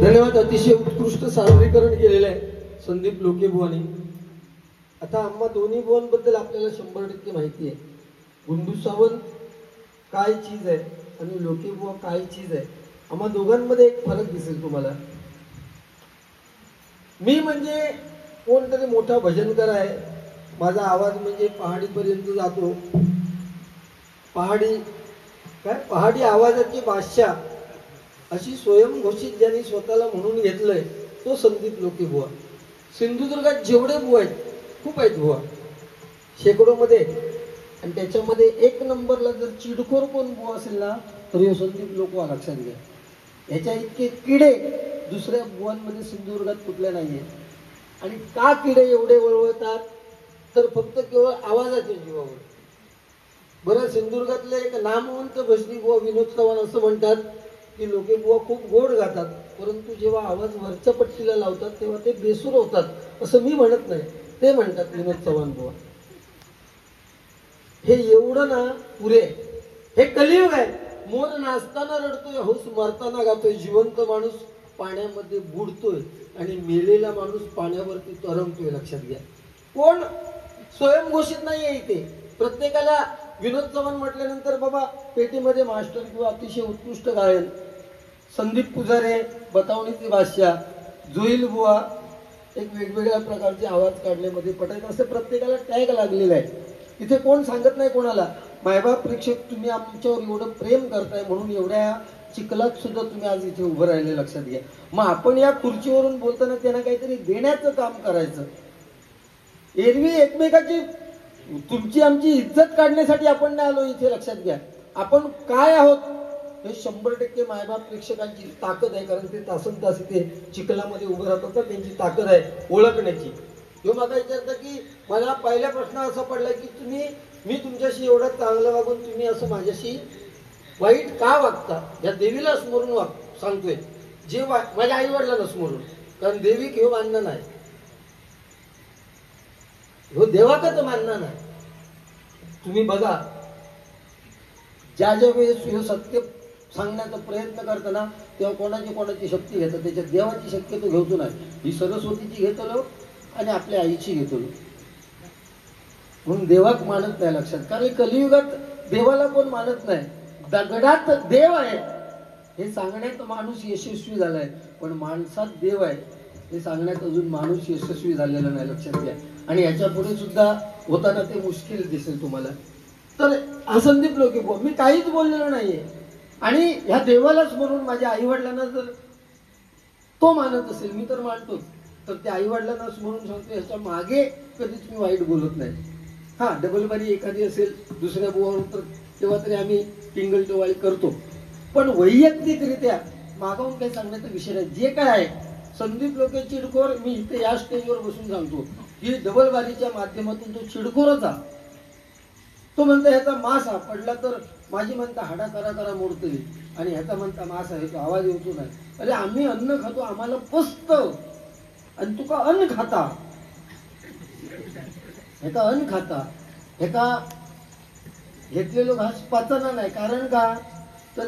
धन्यवाद. अतिशय उत्कृष्ट सादरीकरण केलेलं आहे संदीप लोकेबुवांनी. आता आम्हा दोन्ही बुवांबद्दल आपल्याला 100% माहिती आहे. गुंडू सावंत काय चीज आहे आणि लोकेबुवा काय चीज आहे, आम्हा दोघांमध्ये एक फरक दिसेल तुम्हाला. मी म्हणजे कोणतरी मोठा भजनकर आहे. माझा आवाज म्हणजे पहाडीपर्यंत जातो. पहाडी आवाजाची बादशाह अशी स्वयंघोषित ज्यांनी स्वतःला म्हणून घेतलंय तो संदीप लोकेबुवा. सिंधुदुर्गात जेवढे बुवा आहेत, खूप आहेत बुवा, शेकडो मध्ये. आणि त्याच्यामध्ये एक नंबरला जर चिडखोर कोण बुवा असेल ना तर संदीप लोकवा लक्षात घ्या. याच्या इतके किडे दुसऱ्या बुवांमध्ये सिंधुदुर्गात कुठल्या नाहीये. आणि का किडे एवढे वळवतात तर फक्त केवळ आवाजाच्या जीवावर. बरं, सिंधुदुर्गातले एक नामवंत भजनी बुवा विनोद चव्हाण असं म्हणतात की लोकेबुवा खूप गोड गातात, परंतु जेव्हा आवाज वरच्या पट्टीला लावतात तेव्हा ते बेसूर होतात. असं मी म्हणत नाही, ते म्हणतात विनोद चव्हाण बुवा. हे एवढं ना पुरे. हे कलियुग आहे. मोर नाचताना रडतोय, हौस मरताना गातोय. जिवंत माणूस पाण्यामध्ये बुडतोय आणि मेलेला माणूस पाण्यावरती तरंगतोय. लक्षात घ्या. कोण स्वयंघोषित नाहीये इथे. प्रत्येकाला विनोद चव्हाण म्हटल्यानंतर बाबा पेटीमध्ये मास्टर किंवा अतिशय उत्कृष्ट गायन, संदीप पुजारे बतावणीची बादशाह, जोईल बुवा एक वेगवेगळ्या प्रकारचे आवाज काढण्यामध्ये पटायत, असं प्रत्येकाला टॅग लागलेला आहे. इथे कोण सांगत नाही कोणाला मायबाप प्रेक्षक तुम्ही आमच्यावर एवढं प्रेम करताय म्हणून एवढ्या चिखलात सुद्धा तुम्ही आज इथे उभं राहिले. लक्षात घ्या. मग आपण या खुर्चीवरून बोलताना त्यांना काहीतरी देण्याचं काम करायचं. एरवी एकमेकाची तुमची आमची इज्जत काढण्यासाठी आपण नाही आलो इथे. लक्षात घ्या. आपण काय आहोत हे 100% मायबाप प्रेक्षकांची ताकद आहे. कारण ते तासन तास इथे चिखलामध्ये उभं राहतात. त्यांची ताकद आहे ओळखण्याची. जो मला विचारतं की मला पहिला प्रश्न असा पडला की मी तुमच्याशी एवढं चांगलं वागून तुम्ही असं माझ्याशी वाईट का वागता. या देवीला स्मरून सांगतोय, जे माझ्या आई वडिलांना स्मरून. कारण देवी घेऊ मानणं नाही, हो देवाकच मानणं नाही. तुम्ही बघा, ज्या वेळेस हे सत्य सांगण्याचा प्रयत्न करताना तेव्हा कोणाची शक्ती घेतात. त्याच्यात देवाची शक्यतो घेतो नाही. ही सरस्वतीची घेतलो आणि आपल्या आईची घेतलो म्हणून देवाक मानत नाही. लक्षात. कारण कलियुगात देवाला कोण मानत नाही. दगडात देव आहे हे सांगण्यात माणूस यशस्वी झालाय, पण माणसात देव आहे हे सांगण्यात अजून माणूस यशस्वी झालेला नाही. लक्षात घ्या. आणि याच्या पुढे सुद्धा होताना ते मुश्किल दिसेल तुम्हाला. तर हा संदीप लोकेबुवा, मी काहीच बोललेलो नाहीये. आणि ह्या देवालाच म्हणून माझ्या आई वडिलांना जर तो मानत असेल, मी तर मानतोच, तर त्या आई वडिलांनाच म्हणून सांगतो ह्याच्या मागे कधीच मी वाईट बोलत नाही. हा डबलबारी एखादी असेल दुसऱ्या बुवावर तर तेव्हा तरी आम्ही टिंगल टोवाळी करतो, पण वैयक्तिकरित्या मागावून काही सांगण्याचा विषय नाही. जे काय आहे संदीप लोके चिडखोर, मी इथे या स्टेजवर बसून सांगतो की डबलबारीच्या माध्यमातून तो चिडखोरच आहे. तो म्हणता ह्याचा मास हा पडला तर माझी म्हणता हाडा करा मोडतोय आणि ह्याचा म्हणता मास आहे तो आवाज येतो नाही. अरे आम्ही अन्न खातो, आम्हाला पचत, आणि तुका अन्न खाता, ह्याचा अन्न खाता, ह्याचा घेतलेलो घास पचना नाही. कारण का तर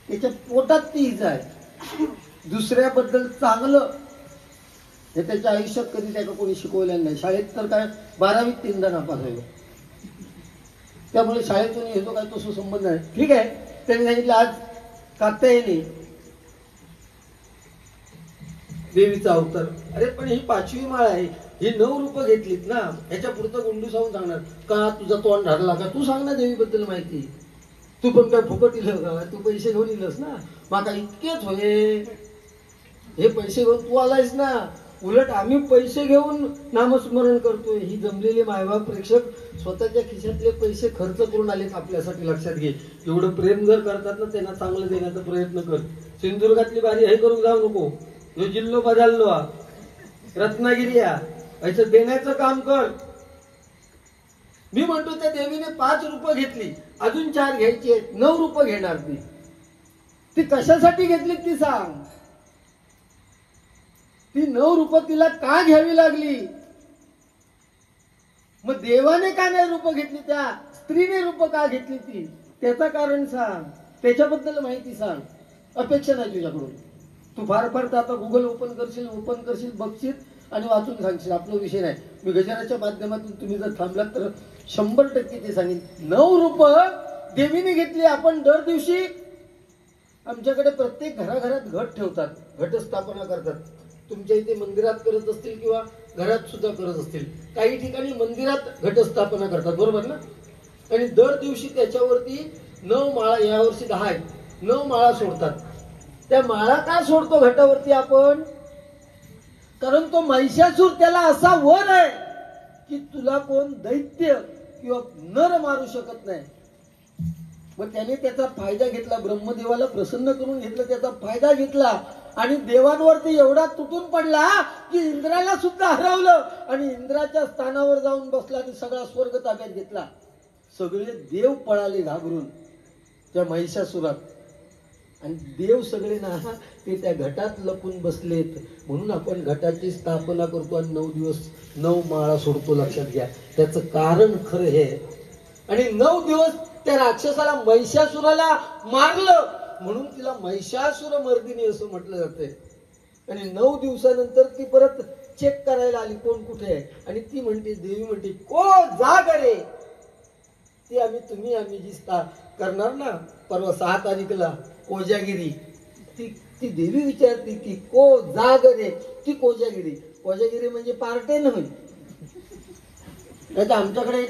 त्याच्या पोटात ती इजा आहे. दुसऱ्याबद्दल चांगलं हे त्याच्या आयुष्यात कधी त्याला कोणी शिकवलेलं नाही. शाळेत तर काय 12वीत 3दा नापास झालो. त्यामुळे शाळेतून येतो काय तो संबंध नाही. ठीक आहे. त्यांनी सांगितलं आज कात्या येणे देवीचा अवतार. अरे पण ही 5वी माळ आहे, ही 9 रूपं घेतलीत ना. ह्याच्या पुढचं गुंडू सावून सांगणार का तुझा तोंड धरला का. तू सांग ना देवीबद्दल माहिती. तू पण काय फुकट इल का, तू पैसे घेऊन इलस ना. माका इतकेच होय, हे पैसे घेऊन तू आलायस ना. उलट आम्ही पैसे घेऊन नामस्मरण करतोय. ही जमलेले मायबाप प्रेक्षक स्वतःच्या खिशातले पैसे खर्च करून आलेत आपल्यासाठी. लक्षात घे. एवढं प्रेम जर करतात ना त्यांना चांगलं देण्याचा प्रयत्न कर. सिंधुदुर्गातली बारी हे करून जाऊ नको. जो जिल्हो बदललो रत्नागिरी याचं देण्याचं काम कर. मी म्हणतो त्या देवीने 5 रूपं घेतली, अजून 4 घ्यायची आहेत, 9 रूपं घेणार ती कशासाठी घेतली ती सांग. ती 9 रूपं तिला का घ्यावी लागली. मग देवाने का नाही रूपं घेतली, त्या स्त्रीने रूपं का घेतली ती, त्याचं कारण सांग. त्याच्याबद्दल माहिती सांग. अपेक्षा नाही तुझ्याकडून. तू फार फार तर आता गुगल ओपन करशील बघशील आणि वाचून सांगशील, आपला विषय नाही. मी गजराच्या माध्यमातून तुम्ही जर थांबलात तर 100% ते सांगेन. 9 रुपये देवीने घेतली. आपण दर दिवशी आमच्याकडे प्रत्येक घराघरात घट ठेवतात, घटस्थापना करतात. तुमच्या इथे मंदिरात करत असतील किंवा घरात सुद्धा करत असतील. काही ठिकाणी मंदिरात घटस्थापना करतात, बरोबर ना. आणि दर दिवशी त्याच्यावरती 9 माळा, यावर्षी 10 आहेत, 9 माळा सोडतात. त्या माळा का सोडतो घटावरती आपण? कारण तो महिषासूर त्याला असा वर आहे की तुला कोण दैत्य किंवा नर मारू शकत नाही. मग त्याने त्याचा फायदा घेतला, ब्रह्मदेवाला प्रसन्न करून घेतलं, त्याचा फायदा घेतला आणि देवांवरती एवढा तुटून पडला की इंद्राला सुद्धा हरवलं आणि इंद्राच्या स्थानावर जाऊन बसला आणि सगळा स्वर्ग ताब्यात घेतला. सगळे देव पळाले घाबरून त्या महिषासुरात. आणि देव सगळे ना ते त्या घटात लपून बसलेत. म्हणून आपण घटाची स्थापना करतो आणि 9 दिवस 9 माळा सोडतो. लक्षात घ्या, त्याचं कारण खरं हे. आणि 9 दिवस त्या राक्षसाला, महिषासुराला मारलं म्हणून तिला महिषासुर मर्दिनी असं म्हटलं जातंय. आणि 9 दिवसानंतर ती परत चेक करायला आली कोण कुठे आहे. आणि ती म्हणते, देवी म्हणते, को जाग रे. ती आम्ही जी करणार ना परवा 6 तारीखला कोजागिरी, ती देवी विचारते की को जाग रे. ती कोजागिरी म्हणजे पार्टे नव्हे. नाही आमच्याकडे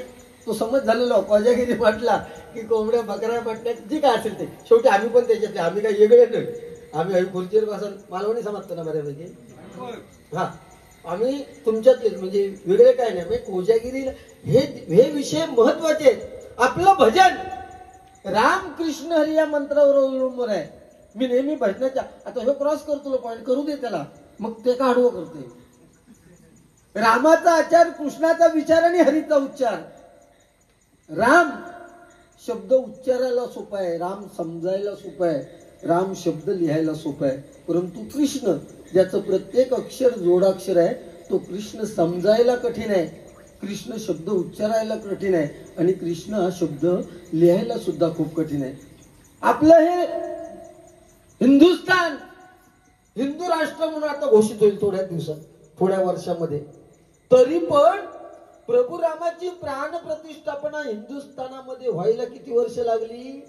तो समज झालेला, कोजागिरी म्हटला की कोंबड्या बकऱ्या म्हटल्या, जे काय असेल ते. शेवटी आम्ही पण त्याच्यातले, आम्ही काही वेगळे नाही. आम्ही खुर्चीवर बसून मालवणी समजतो ना बऱ्यापैकी. हा, आम्ही तुमच्यातलेच, म्हणजे वेगळे काय नाही. म्हणजे कोजागिरी हे विषय महत्वाचे आहेत. आपलं भजन राम कृष्ण हरी या मंत्रावर अवलंबून आहे. मी नेहमी भजनाच्या, आता हे क्रॉस करतो पॉईंट, करू दे त्याला, मग ते का आडवं करते. रामाचा आचार, कृष्णाचा विचार आणि हरीचा उच्चार. राम शब्द उच्चारायला सोपा आहे, राम समजायला सोपा आहे, राम शब्द लिहायला सोपा आहे. परंतु कृष्ण, ज्याचं प्रत्येक अक्षर जोडाक्षर आहे, तो कृष्ण समजायला कठीण आहे, कृष्ण शब्द उच्चारायला कठीण आहे आणि कृष्ण हा शब्द लिहायला सुद्धा खूप कठीण आहे. आपलं हे हिंदुस्थान हिंदू राष्ट्र म्हणून आता घोषित होईल थोड्या दिवसात, थोड्या वर्षामध्ये. तरी पण प्रभू रामाची प्राण प्रतिष्ठापना हिंदुस्थानामध्ये व्हायला किती वर्ष लागली?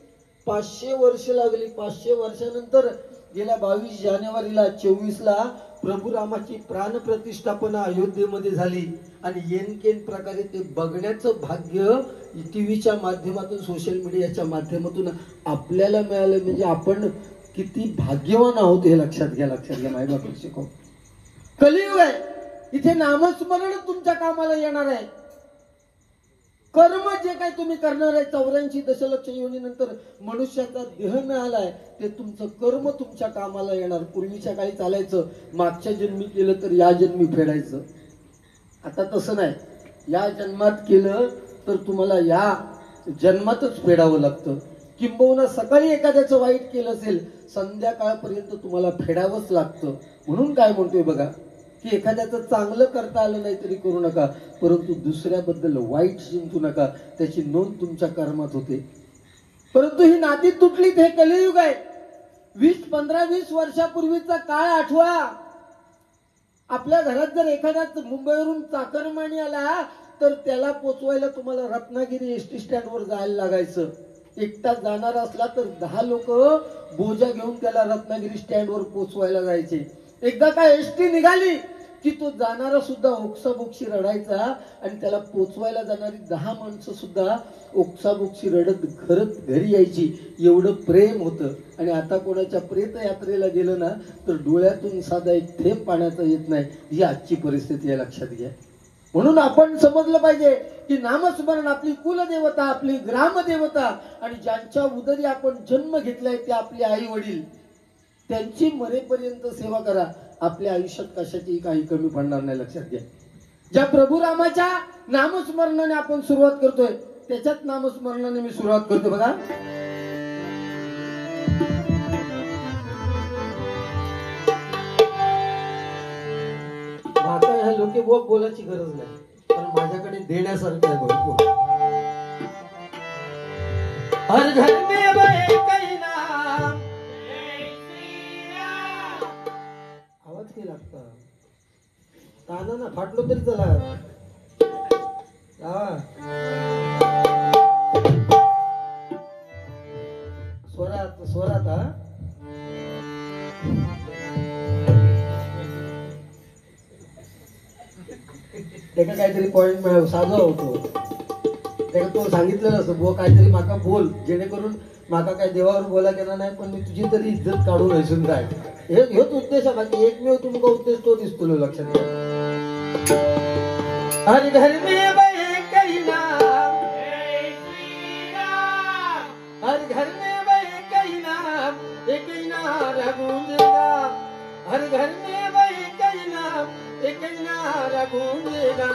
500 वर्ष लागली. 500 वर्षानंतर गेल्या 22 जानेवारीला 24ला प्रभू रामाची प्राण प्रतिष्ठापना अयोध्येमध्ये झाली. आणि येनकेन प्रकारे ते बघण्याचं भाग्य टीव्हीच्या माध्यमातून, सोशल मीडियाच्या माध्यमातून आपल्याला मिळालं. म्हणजे आपण किती भाग्यवान आहोत हे लक्षात घ्या, लक्षात घ्या. माय बाप शिकव, कलियुग आहे, इथे नामस्मरण तुमच्या कामाला येणार आहे. कर्म जे काय तुम्ही करणार आहे, 84 दशलक्ष योनीनंतर मनुष्याचा देह मिळालाय, ते तुमचं कर्म तुमच्या कामाला येणार. पूर्वीच्या काळी चालायचं, मागच्या जन्मी केलं तर या जन्मी फेडायचं. आता तसं नाही. या जन्मात केलं तर तुम्हाला या जन्मातच फेडावं लागतं. किंबहुना सकाळी एखाद्याचं वाईट केलं असेल, संध्याकाळपर्यंत तुम्हाला फेडावंच लागतं. म्हणून काय म्हणतोय बघा, की एखाद्याचं चांगलं करता आलं नाही तरी करू नका, परंतु दुसऱ्याबद्दल वाईट चिंतू नका, त्याची नोंद तुमच्या कर्मात होते. परंतु ही नाती तुटली, हे कलियुग आहे. 15-20 वर्षापूर्वीचा काळ आठवा. आपल्या घरात जर एखादा मुंबईवरून चाकरमानी आला तर त्याला पोचवायला तुम्हाला रत्नागिरी एसटी स्टँडवर जायला लागायचं. एकटा जाणार असला तर 10 लोक बोजा घेऊन त्याला रत्नागिरी स्टँडवर पोचवायला जायचे. एकदा काय एसटी निघाली की तो जाणारा सुद्धा ओक्साबोक्षी रडायचा आणि त्याला पोचवायला जाणारी 10 माणसं सुद्धा ओक्साबोक्षी रडत घरी यायची. एवढं प्रेम होतं. आणि आता कोणाच्या प्रेत यात्रेला गेलं ना तर डोळ्यातून साधा एक थेंब पाण्याचा येत नाही. ही आजची परिस्थिती आहे, लक्षात घ्या. म्हणून आपण समजलं पाहिजे की नामस्मरण आपली कुलदेवता, आपली ग्रामदेवता, आणि ज्यांच्या उदरी आपण जन्म घेतलाय ते आपले आई वडील, त्यांची मरेपर्यंत सेवा करा. आपल्या आयुष्यात कशाची काही कमी पडणार नाही, लक्षात घ्या. ज्या प्रभू रामाच्या नामस्मरणाने आपण सुरुवात करतोय, त्याच्याच नामस्मरणाने मी सुरुवात करतो बघा. आता ह्या लोके बोलायची गरज नाही, पण माझ्याकडे देण्यासारखं आहे भरपूर. हर घर में बहे कहीं नाम, लागतं. ताना ना फाटलो तरी चला. स्वरात स्वरात हा त्याला काहीतरी पॉइंट मिळाव साधो होतो. त्याला तो सांगितलं असं बुवा काहीतरी माका बोल जेणेकरून माका काय देवावर बोला केला नाही पण मी तुझी तरी इज्जत काढून हसून काय हेच उद्देश आहे. बाकी एकमेव तुमका उद्देश तो दिसतो लक्षात घ्या. हर घर में बहे कई नाम, हर घर में बहे कई नाम, एक ही नारा गूंजेगा. हर घर में बहे कई नाम, एक ही नारा गूंजेगा.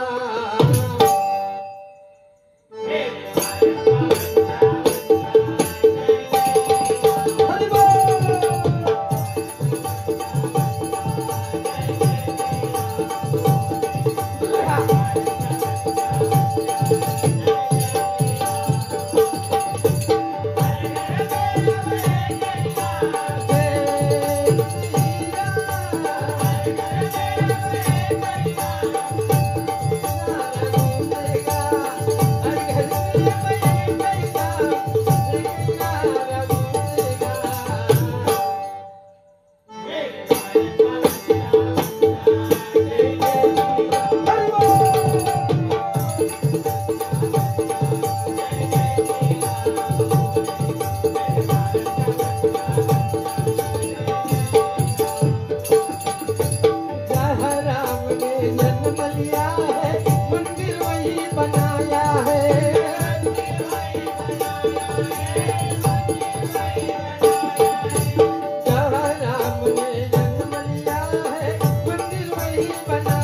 जहाँ राम ने जन्म लिया है मंदिर वही बना